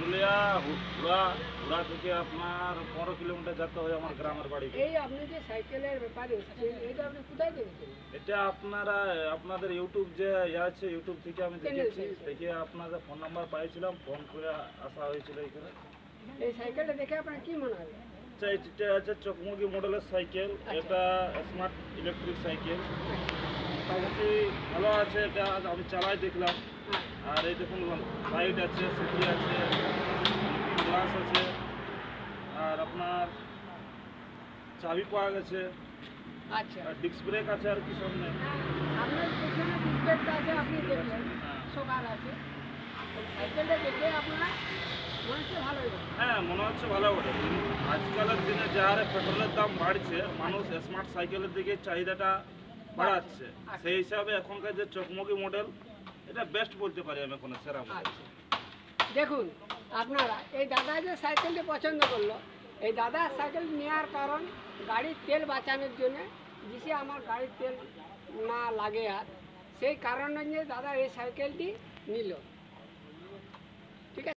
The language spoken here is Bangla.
পুরুলিয়া হুড়া থেকে আপনার 15 কিলোমিটার যেতে হয় আমার গ্রামের বাড়ি। এই আপনি যে সাইকেলের ব্যাপারে এসেছেন, এটা আপনি কোথায় দেখেছেন? এটা আপনাদের ইউটিউব যে আছে, ইউটিউব থেকে আমি দেখেছি, দেখে আপনাদের ফোন নাম্বার পাইছিলাম, ফোন করে আসা হয়েছিল এখানে। এই সাইকেলটা দেখে আপনার কি মনে হয়? এটা আছে চকমকি মডেলের সাইকেল। এটা স্মার্ট ইলেকট্রিক সাইকেল, মোটামুটি ভালো আছে। এটা আমি চালাই দেখলাম। আর এই দেখুন, লাইট আছে, সিটি আছে, গ্লাস আছে, আর আপনার চাবি পাওয়া গেছে, আচ্ছা, আর ডিস্ক ব্রেক আছে, আর কি সব নেই। আপনার পেছনে ডিসপ্লেটা আছে, আপনি দেখলেন সকাল আছে। সাইকেলটা দেখে আপনার মনে হচ্ছে ভালোই হবে। হ্যাঁ, মনে হচ্ছে ভালো বটে। আজকালের দিনে যে হারে পেট্রোলের দাম বাড়ছে, মানুষ স্মার্ট সাইকেলের দিকে চাহিদাটা বাড়াচ্ছে। সেই হিসাবে এখনকার যে চকমকি মডেল, এটা বেস্ট বলতে পারি আমি, এখন সেরা মডেল। দেখুন, আপনারা এই দাদা যে সাইকেলটি পছন্দ করলো, এই দাদা সাইকেল নেওয়ার কারণ গাড়ির তেল বাঁচানোর জন্য, जिसे আমার গাড়ির তেল না লাগে আর সেই কারণে দাদা এই সাইকেলটি নিল।